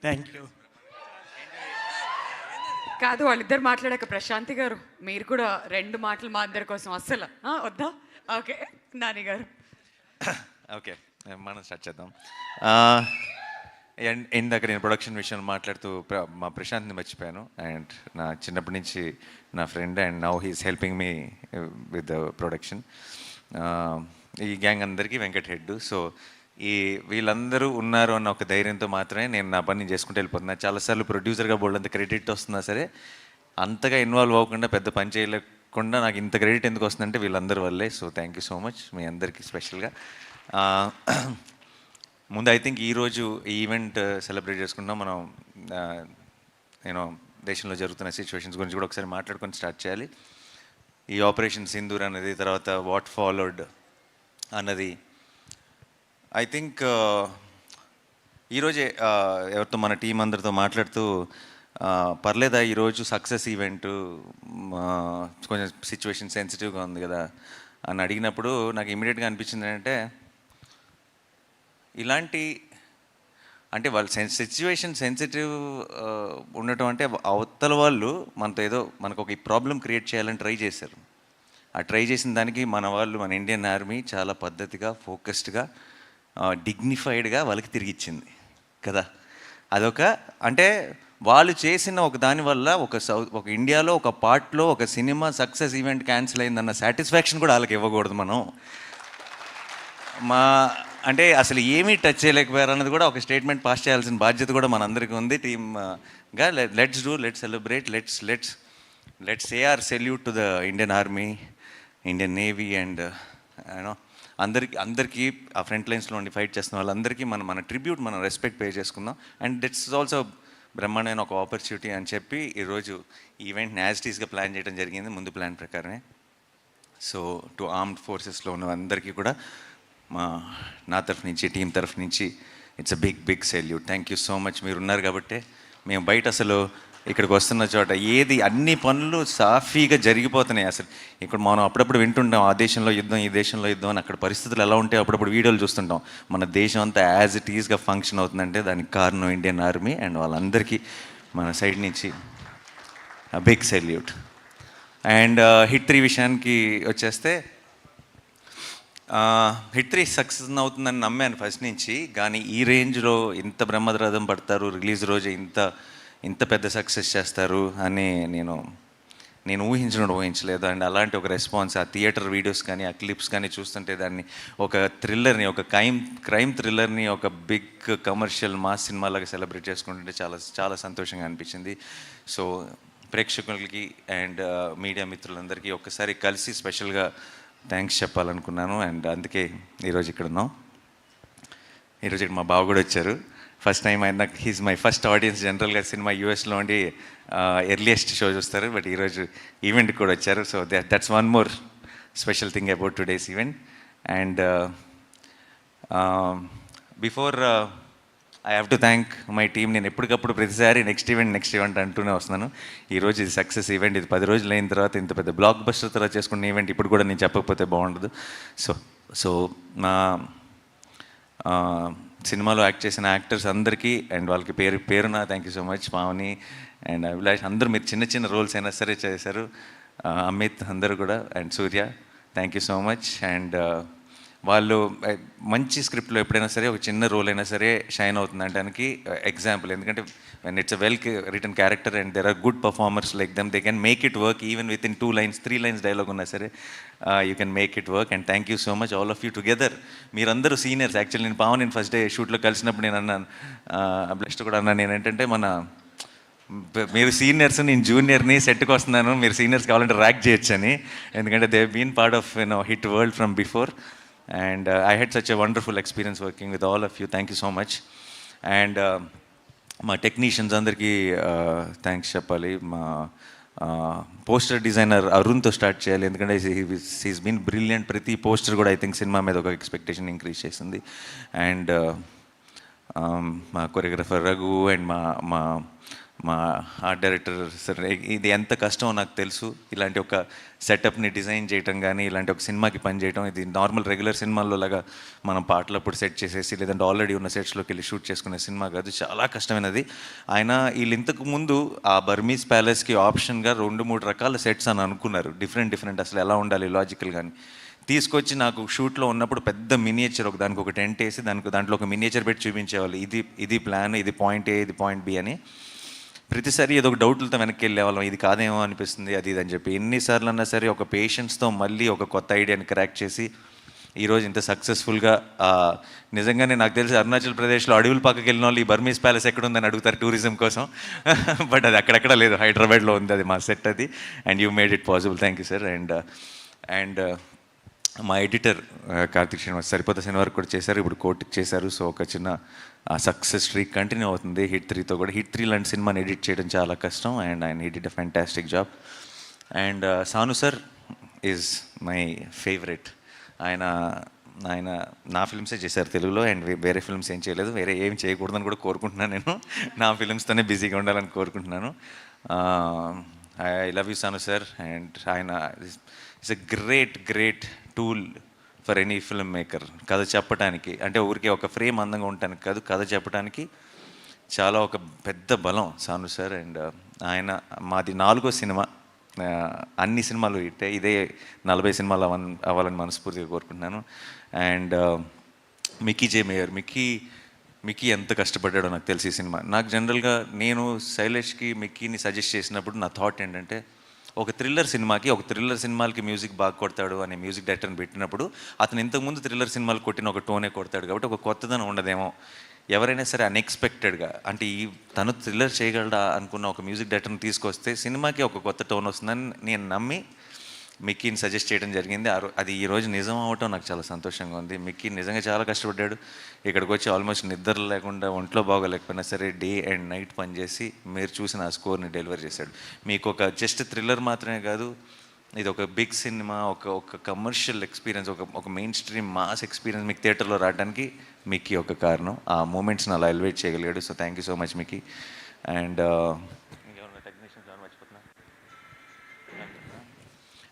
Thank you. కాదు, వాళ్ళిద్దరు మాట్లాడాక ప్రశాంతి గారు మీరు కూడా రెండు మాటలు మా అందరి కోసం అస్సలు వద్దా? ఓకే నాని గారు. ఓకే, మనం స్టార్ట్ చేద్దాం. ఇందాక నేను ప్రొడక్షన్ విషయంలో మాట్లాడుతూ మా ప్రశాంత్ని మర్చిపోయాను. అండ్ నా చిన్నప్పటి నుంచి నా friend, and now he's helping me with the production. ఈ గ్యాంగ్ అందరికీ వెంకట్ హెడ్. సో ఈ వీళ్ళందరూ ఉన్నారు అన్న ఒక ధైర్యంతో మాత్రమే నేను నా పని చేసుకుంటూ వెళ్ళిపోతున్నాను. చాలాసార్లు ప్రొడ్యూసర్గా బోల్డ్ అంత క్రెడిట్ వస్తున్నా సరే అంతగా ఇన్వాల్వ్ అవ్వకుండా, పెద్ద పని చేయలేకుండా నాకు ఇంత క్రెడిట్ ఎందుకు వస్తుందంటే వీళ్ళందరి వల్లే. So thank you so much మీ అందరికీ స్పెషల్గా. ముందు ఐ థింక్ ఈరోజు ఈ ఈవెంట్ సెలబ్రేట్ చేసుకుంటాం మనం. నేను దేశంలో జరుగుతున్న సిచ్యువేషన్స్ గురించి కూడా ఒకసారి మాట్లాడుకొని స్టార్ట్ చేయాలి. ఈ ఆపరేషన్ సింధూర్ అనేది, తర్వాత వాట్ ఫాలోడ్ అన్నది, ఐ థింక్ ఈరోజే ఎవరితో మన టీం అందరితో మాట్లాడుతూ పర్లేదా ఈరోజు సక్సెస్ ఈవెంట్, కొంచెం సిచ్యువేషన్ సెన్సిటివ్గా ఉంది కదా అని అడిగినప్పుడు నాకు ఇమీడియట్గా అనిపించింది ఏంటంటే, ఇలాంటి అంటే వాళ్ళు సిచ్యువేషన్ సెన్సిటివ్ ఉండటం అంటే అవతల వాళ్ళు మనతో ఏదో మనకు ఒక ప్రాబ్లం క్రియేట్ చేయాలని ట్రై చేశారు. ఆ ట్రై చేసిన దానికి మన వాళ్ళు, మన ఇండియన్ ఆర్మీ చాలా పద్ధతిగా, ఫోకస్డ్గా, డిగ్నిఫైడ్గా వాళ్ళకి తిరిగిచ్చింది కదా. అదొక అంటే వాళ్ళు చేసిన ఒక దానివల్ల ఒక ఇండియాలో ఒక పార్ట్లో ఒక సినిమా సక్సెస్ ఈవెంట్ క్యాన్సిల్ అయిందన్న సాటిస్ఫాక్షన్ కూడా వాళ్ళకి ఇవ్వకూడదు మనం. అంటే అసలు ఏమీ టచ్ చేయలేకపోయారు అన్నది కూడా ఒక స్టేట్మెంట్ పాస్ చేయాల్సిన బాధ్యత కూడా మనందరికీ ఉంది టీమ్గా. Let's celebrate, let's say our salute to the Indian army, Indian navy, and you know అందరికీ ఆ ఫ్రంట్ లైన్స్లో ఉండి ఫైట్ చేస్తున్న వాళ్ళందరికీ మన ట్రిబ్యూట్, మనం రెస్పెక్ట్ పే చేసుకుందాం. అండ్ ఇట్స్ ఆల్సో బ్రహ్మాండమైన ఒక ఆపర్చునిటీ అని చెప్పి ఈరోజు ఈవెంట్ని యాజ్ టీస్గా ప్లాన్ చేయడం జరిగింది, ముందు ప్లాన్ ప్రకారమే. సో టు ఆర్మ్డ్ ఫోర్సెస్లో ఉన్న అందరికీ కూడా నా తరఫు నుంచి, టీం తరఫు నుంచి it's a big salute. Thank you so much. మీరు ఉన్నారు కాబట్టే మేము బయట అసలు ఇక్కడికి వస్తున్న చోట ఏది అన్ని పనులు సాఫీగా జరిగిపోతున్నాయి. అసలు ఇక్కడ మనం అప్పుడప్పుడు వింటుంటాం ఆ దేశంలో యుద్ధం, ఈ దేశంలో యుద్ధం అని. అక్కడ పరిస్థితులు ఎలా ఉంటాయి అప్పుడప్పుడు వీడియోలు చూస్తుంటాం. మన దేశం అంతా యాజ్ ఇట్ ఈస్గా ఫంక్షన్ అవుతుందంటే దానికి కారణం ఇండియన్ ఆర్మీ. అండ్ వాళ్ళందరికీ మన సైడ్ నుంచి బిగ్ సెల్యూట్. అండ్ హిట్ 3 విషయానికి వచ్చేస్తే, హిట్ 3 సక్సెస్ అవుతుందని నమ్మాను ఫస్ట్ నుంచి. కానీ ఈ రేంజ్లో ఇంత బ్రహ్మరథం పడతారు, రిలీజ్ రోజు ఇంత పెద్ద సక్సెస్ చేస్తారు అని నేను ఊహించలేదు. అండ్ అలాంటి ఒక రెస్పాన్స్, ఆ థియేటర్ వీడియోస్ కానీ, ఆ క్లిప్స్ కానీ చూస్తుంటే దాన్ని ఒక థ్రిల్లర్ని, ఒక క్రైమ్ థ్రిల్లర్ని ఒక బిగ్ కమర్షియల్ మాస్ సినిమాలాగా సెలబ్రేట్ చేసుకుంటుంటే చాలా చాలా సంతోషంగా అనిపించింది. సో ప్రేక్షకులకి అండ్ మీడియా మిత్రులందరికీ ఒక్కసారి కలిసి స్పెషల్గా థ్యాంక్స్ చెప్పాలనుకున్నాను. అండ్ అందుకే ఈరోజు ఇక్కడ ఉన్నాం. ఈరోజు ఇక్కడ మా బావ కూడా వచ్చారు. ఫస్ట్ టైం ఆయన, హీజ్ మై ఫస్ట్ ఆడియన్స్. జనరల్గా సినిమా యూఎస్లో ఉండి ఎర్లియస్ట్ షో చూస్తారు, బట్ ఈరోజు ఈవెంట్కి కూడా వచ్చారు. So that's one more special thing about today's event. And before I have to thank my team. నేను ఎప్పటికప్పుడు ప్రతిసారి నెక్స్ట్ ఈవెంట్ అంటూనే వస్తున్నాను. ఈరోజు ఇది సక్సెస్ ఈవెంట్. ఇది 10 రోజులు అయిన తర్వాత ఇంత పెద్ద బ్లాక్ బస్టర్ తర్వాత చేసుకున్న ఈవెంట్ ఇప్పుడు కూడా నేను చెప్పకపోతే బాగుండదు. సో నా సినిమాలో యాక్ట్ చేసిన యాక్టర్స్ అందరికీ అండ్ వాళ్ళకి పేరున thank you so much. Pavani and Abhilash అందరూ మీరు చిన్న రోల్స్ అయినా సరే చేశారు. అమిత్ అందరూ కూడా, and Surya thank you so much. And వాళ్ళు మంచి స్క్రిప్ట్లో ఎప్పుడైనా సరే ఒక చిన్న రోల్ అయినా సరే షైన్ అవుతుంది అనడానికి ఎగ్జాంపుల్. ఎందుకంటే when it's a well written character and there are good performers like them, they can make it work even with in 2 lines 3 lines dialogue ఉన్నా సరే you can make it work. And thank you so much all of you together. మీరందరూ seniors. Actually నేను పావన్ నేను first day షూట్లో కలిసినప్పుడు నేను అన్నాను, అభిలాష్తో కూడా అన్నాను, నేనేంటంటే మీరు సీనియర్స్, నేను జూనియర్ని, సెట్కి వస్తున్నాను, మీరు సీనియర్స్ కావాలంటే ర్యాక్ చేయొచ్చు అని. ఎందుకంటే they been part of hit world from before. And I had such a wonderful experience working with all of you. Thank you so much. And మా టెక్నీషియన్స్ అందరికీ థ్యాంక్స్ చెప్పాలి. మా పోస్టర్ డిజైనర్ అరుణ్తో స్టార్ట్ చేయాలి. ఎందుకంటే he's been brilliant. ప్రతి poster కూడా I think cinema మీద ఒక ఎక్స్పెక్టేషన్ ఇంక్రీజ్ చేసింది. అండ్ మా కొరియోగ్రఫర్ రఘు అండ్ మా మా ఆర్ట్ డైరెక్టర్ సార్, ఇది ఎంత కష్టమో నాకు తెలుసు. ఇలాంటి ఒక సెటప్ని డిజైన్ చేయటం కానీ, ఇలాంటి ఒక సినిమాకి పని చేయటం, ఇది నార్మల్ రెగ్యులర్ సినిమాల్లో లాగా మనం పాటలప్పుడు సెట్ చేసేసి లేదంటే ఆల్రెడీ ఉన్న సెట్స్లోకి వెళ్ళి షూట్ చేసుకునే సినిమా కాదు, చాలా కష్టమైనది. ఆయన వీళ్ళు ఇంతకు ముందు ఆ బర్మీస్ ప్యాలెస్కి ఆప్షన్గా 2-3 రకాల సెట్స్ అని అనుకున్నారు, డిఫరెంట్ అసలు ఎలా ఉండాలి లాజికల్ కానీ. తీసుకొచ్చి నాకు షూట్లో ఉన్నప్పుడు పెద్ద మినియేచర్ దానికి ఒక టెంట్ వేసి దాంట్లో ఒక మినియేచర్ పెట్టి చూపించేవాళ్ళు, ఇది ప్లాన్, ఇది పాయింట్ ఏ, ఇది పాయింట్ బి అని. ప్రతిసారి ఏదో ఒక డౌట్లతో వెనక్కి వెళ్ళేవాళ్ళం, ఇది కాదేమో అనిపిస్తుంది అది ఇది అని చెప్పి. ఎన్నిసార్లు అన్నా సరే ఒక పేషెన్స్తో మళ్ళీ ఒక కొత్త ఐడియాని క్రాక్ చేసి ఈరోజు ఇంత సక్సెస్ఫుల్గా, నిజంగానే నాకు తెలిసి అరుణాచల్ ప్రదేశ్లో అడవుల పక్కకి వెళ్ళిన వాళ్ళు ఈ బర్మీస్ ప్యాలెస్ ఎక్కడుందని అడుగుతారు టూరిజం కోసం. బట్ అది అక్కడెక్కడ లేదు, హైదరాబాద్లో ఉంది అది మా సెట్ అది. And you made it possible, thank you sir. And మా ఎడిటర్ కార్తిక్ శ్రీనివాస్ సరిపోతే సినిమా వరకు కూడా చేశారు, ఇప్పుడు కోర్టుకి చేశారు. సో ఒక చిన్న సక్సెస్ స్ట్రీక్ కంటిన్యూ అవుతుంది హిట్ 3తో కూడా. హిట్ 3 లాంటి సినిమాని ఎడిట్ చేయడం చాలా కష్టం, అండ్ ఆయన edit a fantastic job. And Sanu sir is my favourite. ఆయన నా ఫిల్మ్సే చేశారు తెలుగులో, అండ్ వేరే ఫిల్మ్స్ ఏం చేయలేదు, వేరే ఏం చేయకూడదని కూడా కోరుకుంటున్నాను నేను. నా ఫిల్మ్స్తోనే బిజీగా ఉండాలని కోరుకుంటున్నాను. I love you Sanu sir. And ఆయన it's a great tool for any film maker. కథ చెప్పడానికి అంటే ఊరికే ఒక ఫ్రేమ్ అందంగా ఉండటానికి కాదు, కథ చెప్పడానికి చాలా ఒక పెద్ద బలం సాను సార్. అండ్ ఆయన మాది 4వ సినిమా, అన్ని సినిమాలు ఇదే 40 సినిమాలు అవ్వాలని మనస్ఫూర్తిగా కోరుకుంటున్నాను. And Mickey J mayor, Mickey ఎంత కష్టపడ్డాడో నాకు తెలిసి ఈ సినిమా. నాకు జనరల్గా నేను శైలేష్కి మిక్కీని సజెస్ట్ చేసినప్పుడు నా థాట్ ఏంటంటే, ఒక థ్రిల్లర్ సినిమాలకి మ్యూజిక్ బాగా కొడతాడు అనే మ్యూజిక్ డైరెక్టర్ని పెట్టినప్పుడు అతను ఇంతకుముందు థ్రిల్లర్ సినిమాలు కొట్టిన ఒక టోనే కొడతాడు కాబట్టి ఒక కొత్తదనం ఉండదేమో. ఎవరైనా సరే అన్ఎక్స్పెక్టెడ్గా అంటే తను థ్రిల్లర్ చేయగలడా అనుకున్న ఒక మ్యూజిక్ డైరెక్టర్ని తీసుకొస్తే సినిమాకి ఒక కొత్త టోన్ వస్తుందని నేను నమ్మి మిక్కీని సజెస్ట్ చేయడం జరిగింది. అది ఈరోజు నిజం అవ్వటం నాకు చాలా సంతోషంగా ఉంది. మిక్కీ నిజంగా చాలా కష్టపడ్డాడు. ఇక్కడికి వచ్చి ఆల్మోస్ట్ నిద్ర లేకుండా, ఒంట్లో బాగోలేకపోయినా సరే డే అండ్ నైట్ పనిచేసి మీరు చూసిన ఆ స్కోర్ని డెలివర్ చేశాడు. మీకు ఒక జస్ట్ థ్రిల్లర్ మాత్రమే కాదు, ఇది ఒక బిగ్ సినిమా, ఒక కమర్షియల్ ఎక్స్పీరియన్స్, ఒక మెయిన్ స్ట్రీమ్ మాస్ ఎక్స్పీరియన్స్ మీకు థియేటర్లో రావడానికి మిక్కీ ఒక కారణం. ఆ మూమెంట్స్ని అలా ఎలివేట్ చేయగలిగాడు. So thank you so much Mickey. And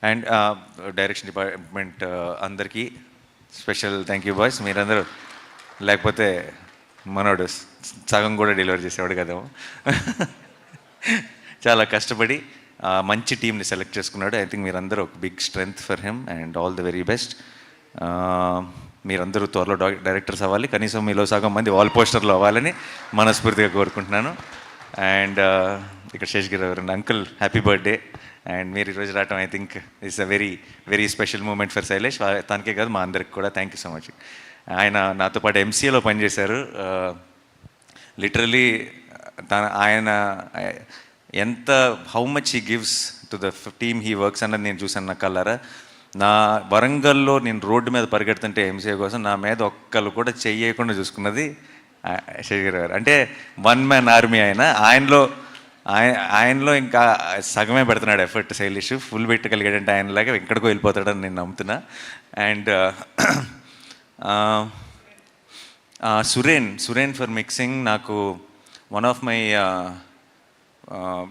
and direction department అందరికీ స్పెషల్ థ్యాంక్ యూ బాయ్స్. మీరందరూ లేకపోతే మనోడు సగం కూడా డెలివరీ చేసేవాడు కదేమో. చాలా కష్టపడి మంచి టీంని సెలెక్ట్ చేసుకున్నాడు. ఐ థింక్ మీరందరూ ఒక big strength for him and all the very best. మీరందరూ త్వరలో డైరెక్టర్స్ అవ్వాలి, కనీసం మీలో సగం మంది వాల్ పోస్టర్లో అవ్వాలని మనస్ఫూర్తిగా కోరుకుంటున్నాను. అండ్ ఇక్కడ శేషగిరి గారు అంకుల్ హ్యాపీ బర్త్డే. అండ్ మీరు ఈరోజు రావటం I think it's a very special moment for Sailesh. తనకే కాదు మా అందరికి కూడా థ్యాంక్ యూ సో మచ్. ఆయన నాతో పాటు ఎంసీఏలో పనిచేశారు. లిటరలీ ఆయన ఎంత how much he gives to the team he works అన్నది నేను చూసాను నా కళ్ళారా. నా వరంగల్లో నేను రోడ్డు మీద పరిగెడుతుంటే ఎంసీఏ కోసం నా మీద ఒక్కళ్ళు కూడా చెయ్యకుండా చూసుకున్నది శేషగిరి గారు. అంటే 1 మ్యాన్ ఆర్మీ ఆయనలో ఇంకా సగమే పెడుతున్నాడు ఎఫర్ట్ శైలేష్. ఫుల్ పెట్టగలిగాడంటే ఆయనలాగా ఎక్కడికో వెళ్ళిపోతాడని నేను నమ్ముతున్నా. And Suren for mixing. నాకు వన్ ఆఫ్ మై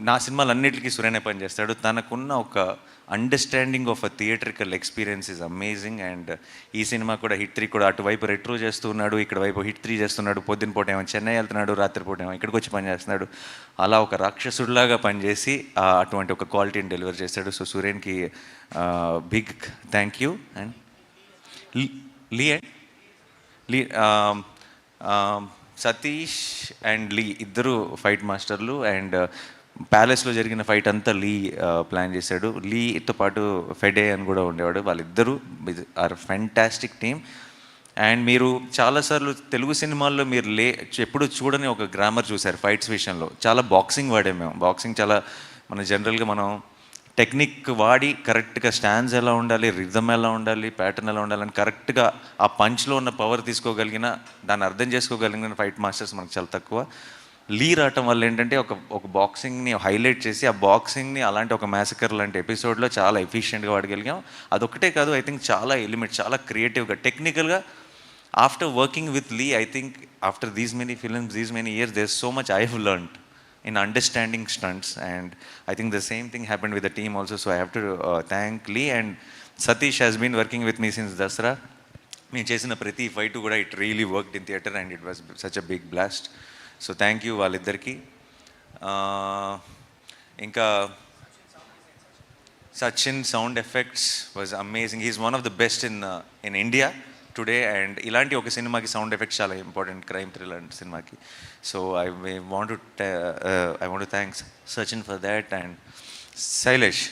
నా సినిమాలన్నిటికీ సురేనే పనిచేస్తాడు. తనకున్న ఒక understanding of a theatrical experience is amazing. And ఈ సినిమా కూడా హిట్ 3 కూడా అటువైపు రెట్రో చేస్తున్నాడు, ఇక్కడ వైపు హిట్ 3 చేస్తున్నాడు. పొద్దున పూట ఏమో చెన్నై వెళ్తున్నాడు, రాత్రిపూట ఏమో ఇక్కడికి వచ్చి పనిచేస్తున్నాడు. అలా ఒక రాక్షసుడిలాగా పనిచేసి అటువంటి ఒక క్వాలిటీని డెలివర్ చేశాడు. సో సురేన్కి బిగ్ థ్యాంక్ యూ. అండ్ లీ సతీష్ అండ్ లీ ఇద్దరు ఫైట్ మాస్టర్లు. అండ్ ప్యాలెస్లో జరిగిన ఫైట్ అంతా లీ ప్లాన్ చేశాడు. లీతో పాటు ఫెడే అని కూడా ఉండేవాడు. వాళ్ళిద్దరూ ఆర్ ఫ్యాంటాస్టిక్ టీమ్. అండ్ మీరు చాలాసార్లు తెలుగు సినిమాల్లో మీరు ఎప్పుడు చూడని ఒక గ్రామర్ చూశారు ఫైట్స్ విషయంలో. చాలా బాక్సింగ్ వాడాము మేము. బాక్సింగ్ చాలా జనరల్గా మనం టెక్నిక్ వాడి కరెక్ట్గా స్టాండ్స్ ఎలా ఉండాలి, రిథమ్ ఎలా ఉండాలి, ప్యాటర్న్ ఎలా ఉండాలని కరెక్ట్గా ఆ పంచ్లో ఉన్న పవర్ తీసుకోగలిగిన, దాన్ని అర్థం చేసుకోగలిగిన ఫైట్ మాస్టర్స్ మనకు చాలా తక్కువ. లీ రావటం వల్ల ఏంటంటే ఒక బాక్సింగ్ని హైలైట్ చేసి ఆ బాక్సింగ్ని అలాంటి ఒక మ్యాసకర్ లాంటి ఎపిసోడ్లో చాలా ఎఫిషియెంట్గా వాడగలిగాం. అదొక్కటే కాదు, ఐ థింక్ చాలా ఎలిమెంట్, చాలా క్రియేటివ్గా, టెక్నికల్గా. After working with Lee, I think after these many films, these many years, there so much I have learned in understanding stunts, and I think the same thing happened with the team also. So I have to thank Lee, and Satish has been working with me since Dasra. మేము చేసిన ప్రతి fight కూడా it really worked in theatre and it was such a big blast. So thank you వాళ్ళిద్దరికి. ఇంకా Sachin sound effects was amazing. He's one of the best in India today, and ఇలాంటి ఒక సినిమాకి sound effects చాలా important, crime thriller సినిమాకి. So I want to thank Sachin for that, and Sailesh.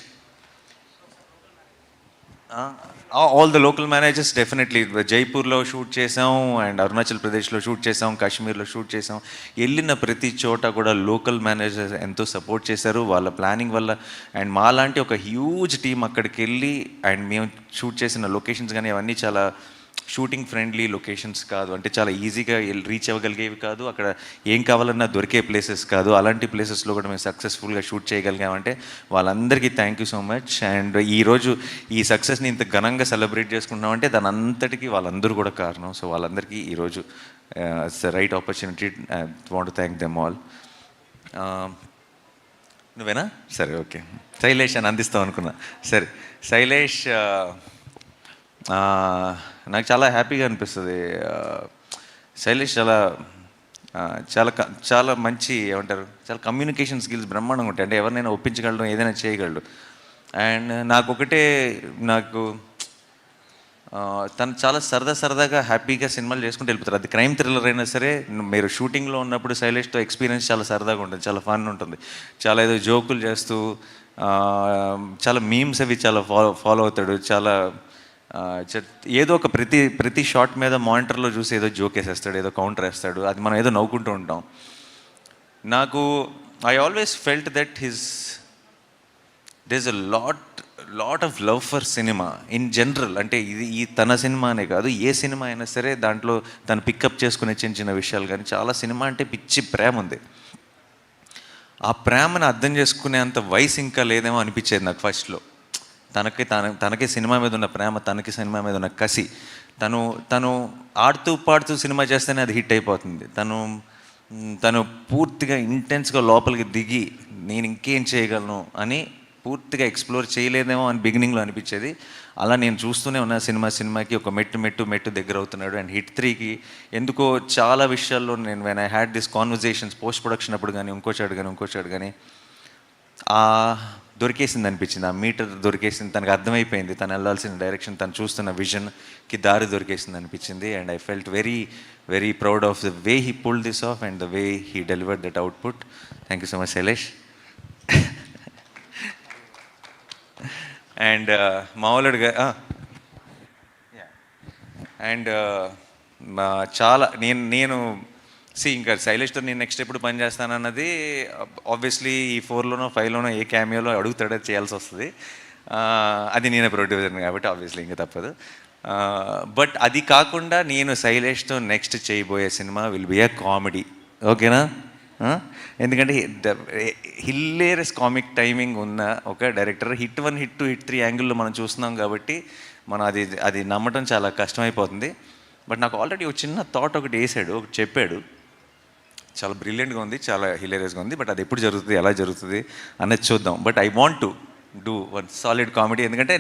All the local managers definitely. జైపూర్లో shoot చేసాం, and Arunachal ప్రదేశ్లో shoot చేసాం, కాశ్మీర్లో షూట్ చేసాం. వెళ్ళిన ప్రతి చోట కూడా లోకల్ మేనేజర్స్ ఎంతో సపోర్ట్ చేశారు వాళ్ళ ప్లానింగ్ వల్ల. అండ్ మాలాంటి ఒక హ్యూజ్ టీం అక్కడికి వెళ్ళి, అండ్ మేము షూట్ చేసిన లొకేషన్స్ కానీ అవన్నీ చాలా షూటింగ్ ఫ్రెండ్లీ లొకేషన్స్ కాదు, అంటే చాలా ఈజీగా రీచ్ అవ్వగలిగేవి కాదు, అక్కడ ఏం కావాలన్నా దొరికే ప్లేసెస్ కాదు. అలాంటి ప్లేసెస్లో కూడా మేము సక్సెస్ఫుల్గా షూట్ చేయగలిగామంటే వాళ్ళందరికీ thank you so much. And ఈరోజు ఈ సక్సెస్ని ఇంత ఘనంగా సెలబ్రేట్ చేసుకుంటున్నామంటే దాని అంతటికీ వాళ్ళందరూ కూడా కారణం. సో వాళ్ళందరికీ ఈరోజు it's the right opportunity. I want to thank them all. నువ్వేనా? సరే, ఓకే. శైలేష్ అని అందిస్తాం అనుకున్నా. సరే, శైలేష్ నాకు చాలా హ్యాపీగా అనిపిస్తుంది. శైలేష్ చాలా చాలా చాలా మంచి, ఏమంటారు, చాలా కమ్యూనికేషన్ స్కిల్స్ బ్రహ్మాండంగా ఉంటాయి. అంటే ఎవరినైనా ఒప్పించగలడు, ఏదైనా చేయగలడు. అండ్ నాకు తను చాలా సరదాగా హ్యాపీగా సినిమాలు చేసుకుంటూ వెళ్ళిపోతారు. అది క్రైమ్ థ్రిల్లర్ అయినా సరే, మీరు షూటింగ్లో ఉన్నప్పుడు శైలేష్తో ఎక్స్పీరియన్స్ చాలా సరదాగా ఉంటుంది, చాలా ఫన్ ఉంటుంది. చాలా ఏదో జోకులు చేస్తూ చాలా మీమ్స్ అవి చాలా ఫాలో అవుతాడు. చాలా ఏదో ఒక ప్రతి షాట్ మీద మానిటర్లో చూసి ఏదో జోక్ వేసేస్తాడు, ఏదో కౌంటర్ వేస్తాడు. అది మనం ఏదో నవ్వుకుంటూ ఉంటాం. I always felt that there's a lot of love for cinema in general. అంటే ఈ తన సినిమా అనే కాదు, ఏ సినిమా అయినా సరే దాంట్లో తను పికప్ చేసుకునే చిన్న విషయాలు కానీ చాలా సినిమా అంటే పిచ్చి ప్రేమ ఉంది. ఆ ప్రేమను అర్థం చేసుకునే అంత వయసు ఇంకా లేదేమో అనిపించేది నాకు ఫస్ట్లో. తనకి సినిమా మీద ఉన్న ప్రేమ, తనకి సినిమా మీద ఉన్న కసి, తను ఆడుతూ పాడుతూ సినిమా చేస్తేనే అది హిట్ అయిపోతుంది. తను పూర్తిగా ఇంటెన్స్గా లోపలికి దిగి నేను ఇంకేం చేయగలను అని పూర్తిగా ఎక్స్ప్లోర్ చేయలేదేమో అని బిగినింగ్లో అనిపించేది. అలా నేను చూస్తూనే ఉన్న సినిమాకి ఒక మెట్టు దగ్గర అవుతున్నాడు. అండ్ హిట్ 3కి ఎందుకో చాలా విషయాల్లో నేను when I had this conversations post production అప్పుడు కానీ ఇంకోచాడు కానీ దొరికేసింది అనిపించింది. ఆ మీటర్ దొరికేసింది, తనకు అర్థమైపోయింది తను వెళ్ళాల్సిన డైరెక్షన్, తను చూస్తున్న విజన్కి దారి దొరికేసింది అనిపించింది. And I felt very very proud of the way he pulled this of and the way he delivered that output. Thank you so much Shailesh. And మామూలుగా అండ్ చాలా నేను ఇంకా శైలేష్తో నేను నెక్స్ట్ ఎప్పుడు పని చేస్తానన్నది ఆబ్వియస్లీ ఈ 4లోనో 5లోనో ఏ క్యామియోలో అడుగుతాడో చేయాల్సి వస్తుంది. అది నేనే ప్రొడ్యూసర్ని కాబట్టి ఆబ్వియస్లీ ఇంకా తప్పదు. బట్ అది కాకుండా నేను శైలేష్తో నెక్స్ట్ చేయబోయే cinema will be A comedy. ఓకేనా? ఎందుకంటే హిల్లేరియస్ కామిక్ టైమింగ్ ఉన్న ఒక డైరెక్టర్. హిట్ 1, హిట్ 2, హిట్ 3 యాంగిల్లో మనం చూస్తున్నాం కాబట్టి మనం అది నమ్మటం చాలా కష్టమైపోతుంది. బట్ నాకు ఆల్రెడీ ఒక చిన్న థాట్ ఒకటి చెప్పాడు. చాలా బ్రిలియంట్గా ఉంది, చాలా హిలేరియస్గా ఉంది. బట్ అది ఎప్పుడు జరుగుతుంది, ఎలా జరుగుతుంది అనేది చూద్దాం. But I want to do one solid comedy. ఎందుకంటే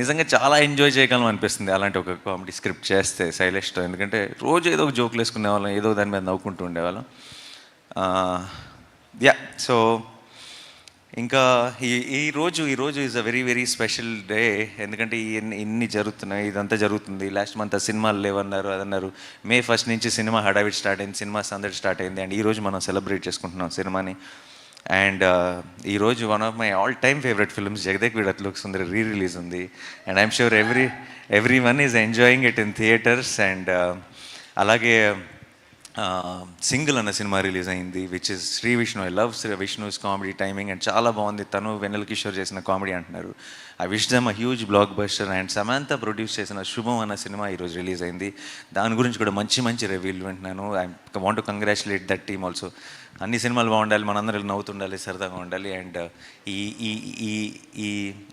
నిజంగా చాలా ఎంజాయ్ చేయగలం అనిపిస్తుంది అలాంటి ఒక కామెడీ స్క్రిప్ట్ చేస్తే శైలేష్తో. ఎందుకంటే రోజు ఏదో ఒక జోకులు వేసుకునే వాళ్ళం, ఏదో దాని మీద నవ్వుకుంటూ ఉండేవాళ్ళం. సో ఇంకా ఈరోజు is a very very special day. ఎందుకంటే ఇన్ని జరుగుతున్నాయి, ఇదంతా జరుగుతుంది. లాస్ట్ మంత్ సినిమాలు లేవన్నారు, అదన్నారు. May 1 నుంచి సినిమా హడావిడి స్టార్ట్ అయింది, సినిమా సందడి స్టార్ట్ అయింది. అండ్ ఈరోజు మనం సెలబ్రేట్ చేసుకుంటున్నాం సినిమాని. అండ్ ఈరోజు one of my all time favourite films Jagadeka Veerudu Athiloka Sundari release ఉంది. And I'm sure everyone is enjoying it in theatres. And అలాగే సింగిల్ అన్న సినిమా రిలీజ్ అయింది, which is Shri Vishnu. I love Shri Vishnu's comedy timing and చాలా బాగుంది. తను వెన్నెల కిషోర్ చేసిన కామెడీ అంటున్నారు. I wish them a huge blockbuster. And Samantha produce చేసిన శుభం అన్న సినిమా ఈరోజు రిలీజ్ అయింది. దాని గురించి కూడా మంచి రివ్యూలు వింటున్నాను. I want to congratulate that team also. అన్ని సినిమాలు బాగుండాలి, మనందరం నవ్వుతుండాలి, సరదాగా ఉండాలి. అండ్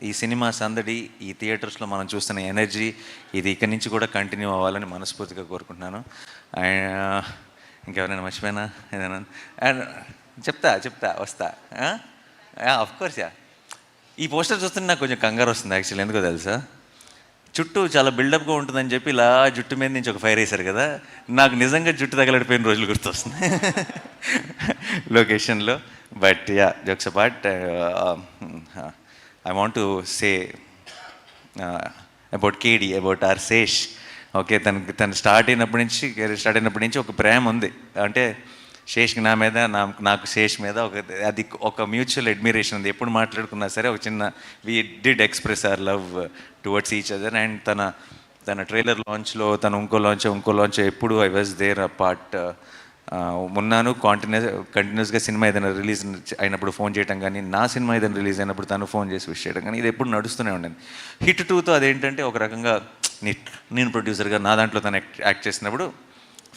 ఈ సినిమా సందడి, ఈ థియేటర్స్లో మనం చూస్తున్న ఎనర్జీ, ఇది ఇక్కడి నుంచి కూడా కంటిన్యూ అవ్వాలని మనస్ఫూర్తిగా కోరుకుంటున్నాను. అండ్ ఇంకెవరైనా మర్చిపోయినా ఏదైనా? అండ్ చెప్తా వస్తా. Of course yeah. ఈ పోస్టర్ చూస్తుంటే నాకు కొంచెం కంగారు వస్తుంది యాక్చువల్లీ, ఎందుకో తెలుసా? చుట్టూ చాలా బిల్డప్గా ఉంటుందని చెప్పి ఇలా జుట్టు మీద నుంచి ఒక ఫైర్ వేశారు కదా, నాకు నిజంగా జుట్టు తగలడిపోయిన రోజులు గుర్తొస్తుంది లొకేషన్లో. But yeah, jokes apart, I want to say about కేడి, అబౌట్ ఆర్ శేష్. ఓకే, తను స్టార్ట్ అయినప్పటి నుంచి ఒక ప్రేమ ఉంది. అంటే శేష్కి నా మీద, నాకు శేష్ మీద ఒక మ్యూచువల్ అడ్మిరేషన్ ఉంది. ఎప్పుడు మాట్లాడుకున్నా సరే ఒక చిన్న we did express our love towards each other. And తన ట్రైలర్ లాంచ్లో, తను ఇంకో లాంచ్ ఎప్పుడు I was there a part ఉన్నాను. కంటిన్యూస్గా సినిమా ఏదైనా రిలీజ్ అయినప్పుడు ఫోన్ చేయడం కానీ, నా సినిమా ఏదైనా రిలీజ్ అయినప్పుడు తను ఫోన్ చేసి విష్ చేయడం కానీ, ఇది ఎప్పుడు నడుస్తూనే ఉండేది. హిట్ 2తో అదేంటంటే ఒక రకంగా నేను ప్రొడ్యూసర్గా నా దాంట్లో తను యాక్ట్ చేసినప్పుడు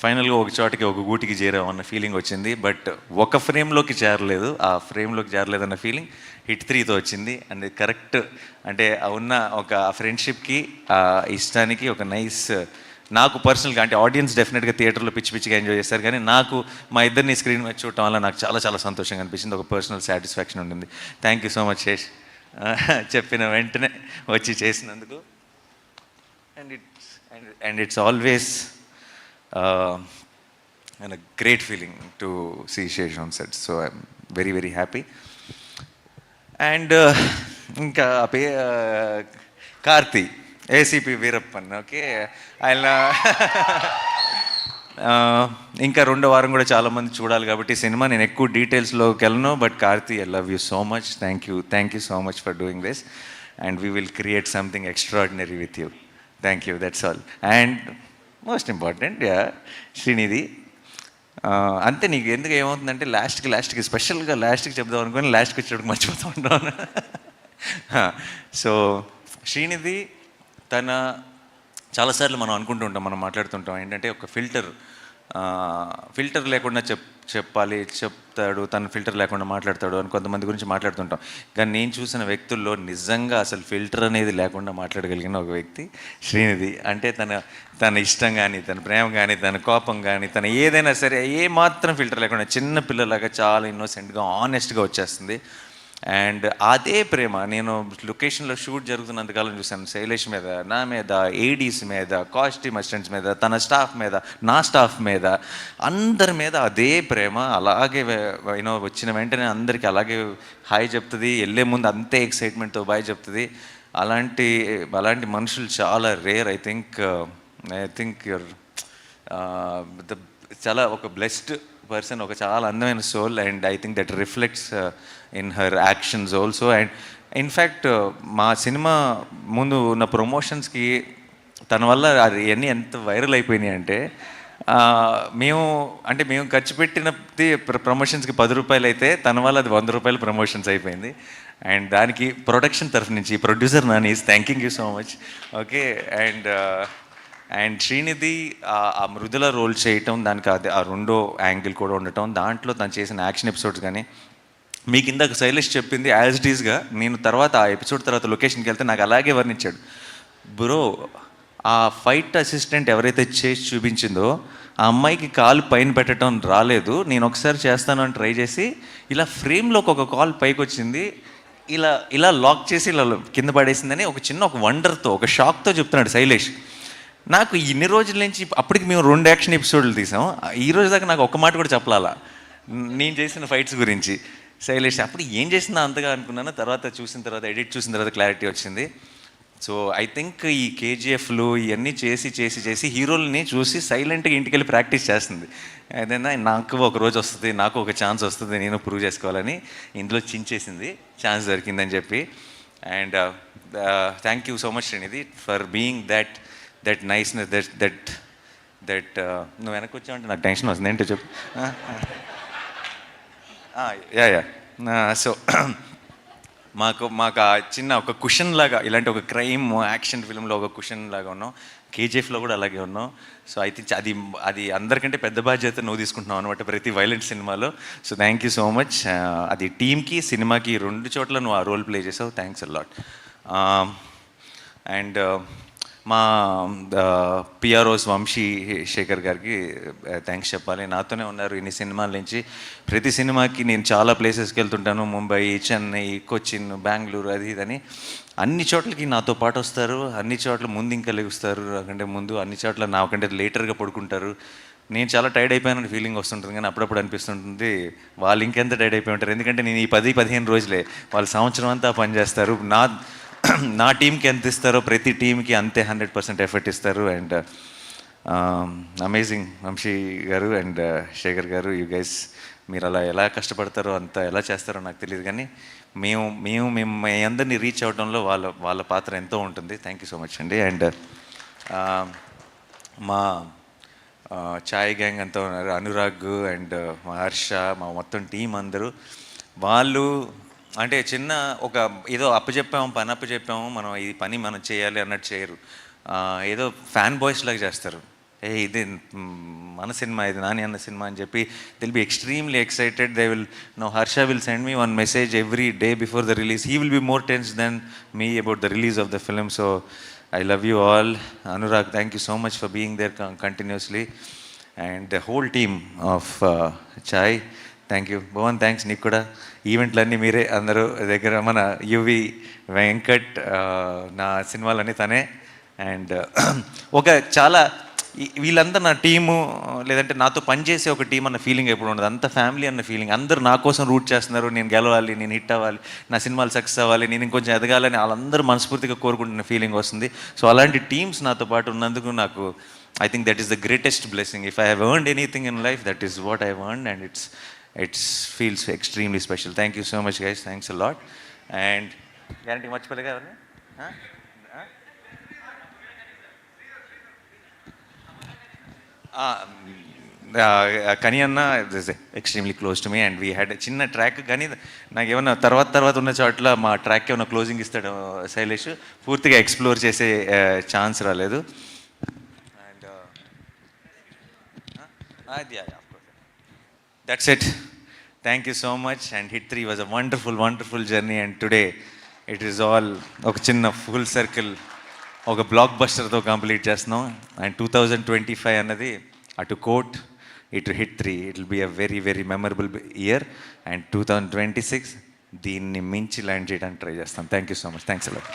ఫైనల్గా ఒక చోటకి, ఒక గూటికి చేరామన్న ఫీలింగ్ వచ్చింది. బట్ ఒక ఫ్రేమ్లోకి చేరలేదు, ఆ ఫ్రేమ్లోకి చేరలేదన్న ఫీలింగ్ హిట్ 3తో వచ్చింది. అండ్ కరెక్ట్ అంటే ఉన్న ఒక ఫ్రెండ్షిప్కి, ఆ ఇష్టానికి ఒక నైస్, నాకు పర్సనల్గా అంటే ఆడియన్స్ డెఫినెట్గా థియేటర్లో పిచ్చిగా ఎంజాయ్ చేస్తారు, కానీ నాకు మా ఇద్దరిని స్క్రీన్ మీద చూడటం వల్ల నాకు చాలా చాలా సంతోషంగా అనిపించింది. ఒక పర్సనల్ సాటిస్ఫాక్షన్ ఉంటుంది. Thank you so much Sesh, చెప్పిన వెంటనే వచ్చి చేసినందుకు. And it's always and a great feeling to see Shesh on set, so I'm very very happy. And ఇంకా కార్తి, ఏసీపీ వీరప్పన్. ఓకే, ఆయన ఇంకా 2వ వారం కూడా చాలామంది చూడాలి కాబట్టి సినిమా, నేను ఎక్కువ డీటెయిల్స్లోకి వెళ్ళను. But Karthi, I love you so much. Thank you so much for doing this, and we will create something extraordinary with you. Thank you, that's all. And most important, Srinidhi. అంతే, నీకు ఎందుకు ఏమవుతుందంటే లాస్ట్కి స్పెషల్గా చెప్దాం అనుకుని లాస్ట్కి వచ్చేటప్పుడు మర్చిపోతూ ఉంటాను. సో శ్రీనిధి, తన చాలాసార్లు మనం అనుకుంటుంటాం, మనం మాట్లాడుతుంటాం ఏంటంటే ఒక ఫిల్టర్ లేకుండా చెప్తాడు, తను ఫిల్టర్ లేకుండా మాట్లాడతాడు అని కొంతమంది గురించి మాట్లాడుతుంటాం. కానీ నేను చూసిన వ్యక్తుల్లో నిజంగా అసలు ఫిల్టర్ అనేది లేకుండా మాట్లాడగలిగిన ఒక వ్యక్తి శ్రీనిధి. అంటే తన ఇష్టం కానీ, తన ప్రేమ కానీ, తన కోపం కానీ, తన ఏదైనా సరే ఏ మాత్రం ఫిల్టర్ లేకుండా చిన్న పిల్లలాగా చాలా ఇన్నోసెంట్గా, ఆనెస్ట్గా వచ్చేస్తుంది. అండ్ అదే ప్రేమ నేను లొకేషన్లో షూట్ జరుగుతున్నంతకాలం చూశాను. శైలేష్ మీద, నా మీద, ఏడీస్ మీద, కాస్ట్యూమ్ అసిస్టెంట్స్ మీద, తన స్టాఫ్ మీద, నా స్టాఫ్ మీద, అందరి మీద అదే ప్రేమ. అలాగే వచ్చిన వెంటనే అందరికీ అలాగే హాయ్ చెప్తుంది, వెళ్ళే ముందు అంతే ఎక్సైట్మెంట్తో బాయ్ చెప్తుంది. అలాంటి మనుషులు చాలా రేర్. ఐ థింక్ యూర్ చాలా ఒక బ్లెస్డ్ పర్సన్, ఒక చాలా అందమైన soul. And I think that reflects in her actions also. And in fact మా సినిమా ముందు ఉన్న ప్రమోషన్స్కి తన వల్ల ఇవన్నీ ఎంత వైరల్ అయిపోయినాయి అంటే, మేము ఖర్చు పెట్టినది ప్రమోషన్స్కి 10 రూపాయలు అయితే తన వల్ల అది 100 రూపాయలు ప్రమోషన్స్ అయిపోయింది. అండ్ దానికి ప్రొడక్షన్ తరఫు నుంచి producer Nani is thanking you so much. Okay, and Srinidhi ఆ మృదుల రోల్ చేయటం, దానికి అది ఆ 2వ యాంగిల్ కూడా ఉండటం, దాంట్లో తను చేసిన యాక్షన్ ఎపిసోడ్స్ కానీ, మీకు ఇందాక శైలేష్ చెప్పింది యాజ్ ఇట్ ఈస్గా నేను తర్వాత ఆ ఎపిసోడ్ తర్వాత లొకేషన్కి వెళ్తే నాకు అలాగే వర్ణించాడు. బ్రో, ఆ ఫైట్ అసిస్టెంట్ ఎవరైతే చేసి చూపించిందో ఆ అమ్మాయికి కాలు పైన పెట్టడం రాలేదు, నేను ఒకసారి చేస్తాను అని ట్రై చేసి ఇలా ఫ్రేమ్లోకి ఒక కాల్ పైకి వచ్చింది, ఇలా లాక్ చేసి ఇలా కింద పడేసిందని ఒక వండర్తో, ఒక షాక్తో చెప్తున్నాడు శైలేష్. నాకు ఇన్ని రోజుల నుంచి, అప్పటికి మేము 2 యాక్షన్ ఎపిసోడ్లు తీసాం, ఈ రోజు దాకా నాకు ఒక్క మాట కూడా చెప్పాలా నేను చేసిన ఫైట్స్ గురించి. శైలేష్ అప్పుడు ఏం చేసిందా అంతగా అనుకున్నాను, తర్వాత ఎడిట్ చూసిన తర్వాత క్లారిటీ వచ్చింది. సో ఐ థింక్ ఈ కేజీఎఫ్లు ఇవన్నీ చేసి హీరోలని చూసి సైలెంట్గా ఇంటికి వెళ్ళి ప్రాక్టీస్ చేస్తుంది. ఏదైనా నాకు ఒక రోజు వస్తుంది, నాకు ఒక ఛాన్స్ వస్తుంది, నేను ప్రూవ్ చేసుకోవాలని ఇందులో చించేసింది, ఛాన్స్ దొరికిందని చెప్పి. And thank you so much Srinidhi for being that niceness, that నువ్వు వెనక్కి వచ్చావంటే నాకు టెన్షన్ వస్తుంది, ఏంటో చెప్పు. యా సో మాకు ఆ చిన్న ఒక కుషన్ లాగా, ఇలాంటి ఒక క్రైమ్ యాక్షన్ ఫిల్మ్లో ఒక కుషన్ లాగా ఉన్నాం, కేజీఎఫ్లో కూడా అలాగే ఉన్నాం. సో ఐ థింక్ అది అందరికంటే పెద్ద బాధ్యత నువ్వు తీసుకుంటున్నావు అనమాట ప్రతి వైలెంట్ సినిమాలో. So thank you so much. అది టీమ్కి, సినిమాకి 2 చోట్ల నువ్వు ఆ రోల్ ప్లే చేసావు. Thanks a lot. అండ్ మా పిఆర్ఓస్ వంశీ శేఖర్ గారికి థ్యాంక్స్ చెప్పాలి. నాతోనే ఉన్నారు ఇన్ని సినిమాల నుంచి. ప్రతి సినిమాకి నేను చాలా ప్లేసెస్కి వెళ్తుంటాను, ముంబై, చెన్నై, కొచ్చిన్, బెంగళూరు, అది ఇదని. అన్ని చోట్లకి నాతో పాటు వస్తారు, అన్ని చోట్ల ముందు ఇంకా లెగుస్తారు నాకంటే ముందు, అన్ని చోట్ల నాకంటే లేటర్గా పడుకుంటారు. నేను చాలా టైర్డ్ అయిపోయానని ఫీలింగ్ వస్తుంటుంది, కానీ అప్పుడప్పుడు అనిపిస్తుంటుంది వాళ్ళు ఇంకెంత టైర్డ్ అయిపోయి ఉంటారు. ఎందుకంటే నేను ఈ 10-15 రోజులే, వాళ్ళు సంవత్సరం అంతా పనిచేస్తారు. నా టీంకి ఎంత ఇస్తారో ప్రతి టీంకి అంతే 100% ఎఫర్ట్ ఇస్తారు. అండ్ అమేజింగ్ వంశీ గారు అండ్ శేఖర్ గారు, యూ గైస్ మీరు అలా ఎలా కష్టపడతారో అంత ఎలా చేస్తారో నాకు తెలియదు, కానీ మేము మీ అందరినీ రీచ్ అవడంలో వాళ్ళ పాత్ర ఎంతో ఉంటుంది. థ్యాంక్ యూ సో మచ్ అండి. అండ్ మా ఛాయ్ గ్యాంగ్ అంతా ఉన్నారు, అనురాగ్ అండ్ మా హర్ష, మా మొత్తం టీం అందరూ. వాళ్ళు అంటే చిన్న ఒక ఏదో పని అప్పచెప్పాము, మనం ఈ పని మనం చేయాలి అన్నట్టు చేయరు. ఏదో ఫ్యాన్ బాయ్స్ లాగా చేస్తారు. ఇది మన సినిమా, ఇది నాని అన్న సినిమా అని చెప్పి will be extremely excited. They will know Harsha will send me one message every day before the release. He will be more tense then me about the release of the film. So I love you all. Anurag, thank you so much for being there continuously. And the whole team of Chai, thank you. Bhavan, thanks నీకు కూడా. ఈవెంట్లన్నీ మీరే అందరూ దగ్గర, మన UV Venkat, నా సినిమాలన్నీ తనే. And ఒక చాలా వీళ్ళంతా నా టీము, లేదంటే నాతో పనిచేసే ఒక టీం అన్న ఫీలింగ్ ఎప్పుడు ఉండదు. అంత ఫ్యామిలీ అన్న ఫీలింగ్. అందరూ నా కోసం రూట్ చేస్తున్నారు, నేను గెలవాలి, నేను హిట్ అవ్వాలి, నా సినిమాలు సక్సెస్ అవ్వాలి, నేను ఇంకొంచెం ఎదగాలని వాళ్ళందరూ మనస్ఫూర్తిగా కోరుకుంటున్న ఫీలింగ్ వస్తుంది. సో అలాంటి టీమ్స్ నాతో పాటు ఉన్నందుకు నాకు I think that is the greatest blessing. If I have earned anything in life, that is what I earned, and it's feels extremely special. Thank you so much guys, thanks a lot. And guarantee మర్చిపోలేగా ఎవరిని? కని అన్న is extremely close to me, and we had చిన్న track. కానీ నాకు ఏమన్నా తర్వాత ఉన్న చోట్ల మా ట్రాక్ ఏమన్నా క్లోజింగ్ ఇస్తాడు శైలేష్, పూర్తిగా ఎక్స్ప్లోర్ చేసే ఛాన్స్ రాలేదు. And that's it. Thank you so much. And hit 3 was a wonderful journey, and today it is all ఒక చిన్న ఫుల్ సర్కిల్, ఒక బ్లాక్ బస్టర్తో కంప్లీట్ చేస్తున్నాం. అండ్ 2025 అన్నది అటు కోట్, ఇటు hit 3, it will be a very memorable year. And 2026 దీన్ని మించి ల్యాండ్ చేయడానికి ట్రై చేస్తాం. Thank you so much. Thanks allot.